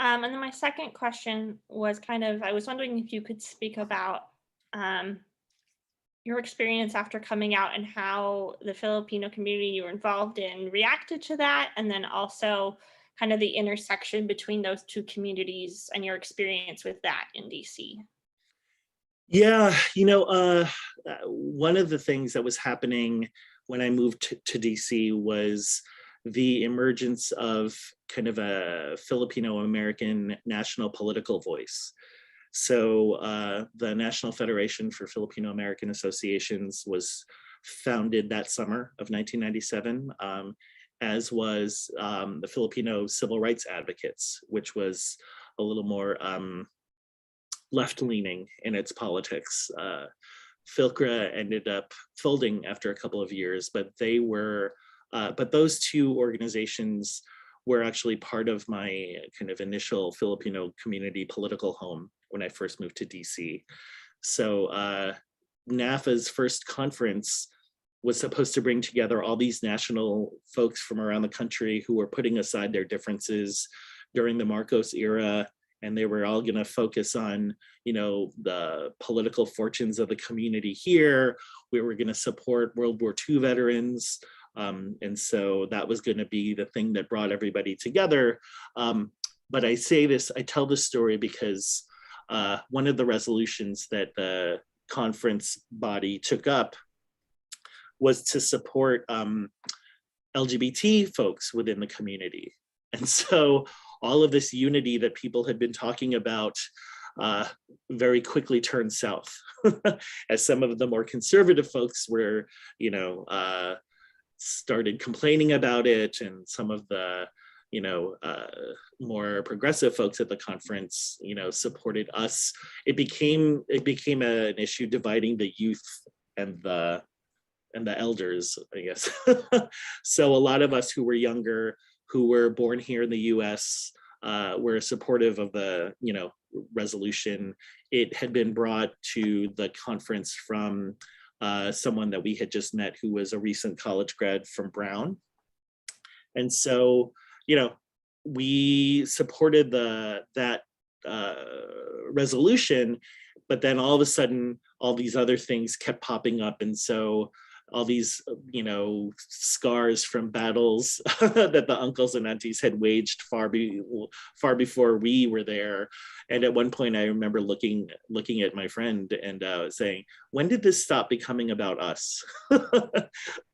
And then my second question was I was wondering if you could speak about um, your experience after coming out and how the Filipino community you were involved in reacted to that, and then also kind of the intersection between those two communities and your experience with that in DC. Yeah, one of the things that was happening when I moved to DC was the emergence of kind of a Filipino American national political voice. So the National Federation for Filipino American Associations was founded that summer of 1997, as was the Filipino Civil Rights Advocates, which was a little more left-leaning in its politics. Filcra ended up folding after a couple of years, but those two organizations were actually part of my kind of initial Filipino community political home when I first moved to DC. So NAFA's first conference was supposed to bring together all these national folks from around the country who were putting aside their differences during the Marcos era, and they were all going to focus on, the political fortunes of the community here. We were going to support World War II veterans. And so that was going to be the thing that brought everybody together. But I tell this story because one of the resolutions that the conference body took up was to support LGBT folks within the community. And so all of this unity that people had been talking about very quickly turned south as some of the more conservative folks were, started complaining about it, and some of the more progressive folks at the conference supported us. It became an issue dividing the youth and the elders, I guess. So a lot of us who were younger, who were born here in the US, were supportive of the resolution. It had been brought to the conference from someone that we had just met who was a recent college grad from Brown. And so, we supported that resolution, but then all of a sudden, all these other things kept popping up. And so all these, scars from battles that the uncles and aunties had waged far before we were there. And at one point, I remember looking at my friend and saying, "When did this stop becoming about us?"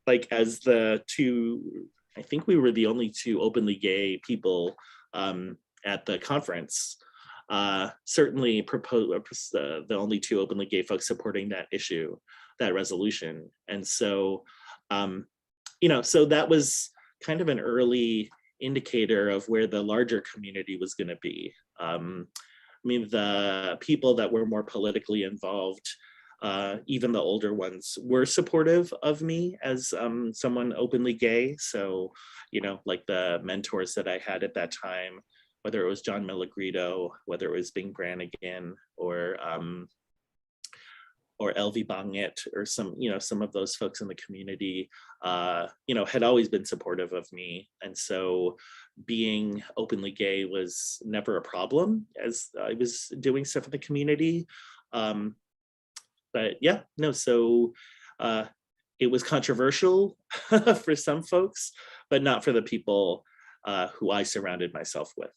Like, as the two, I think we were the only two openly gay people at the conference. Certainly, the only two openly gay folks supporting that issue, that resolution. And so, so that was kind of an early indicator of where the larger community was going to be. The people that were more politically involved, even the older ones, were supportive of me as someone openly gay. So, like the mentors that I had at that time, whether it was John Milagrito, whether it was Bing Brannigan, or LV Bangit, or some of those folks in the community, had always been supportive of me. And so being openly gay was never a problem as I was doing stuff in the community. But yeah, no, so it was controversial for some folks, but not for the people who I surrounded myself with.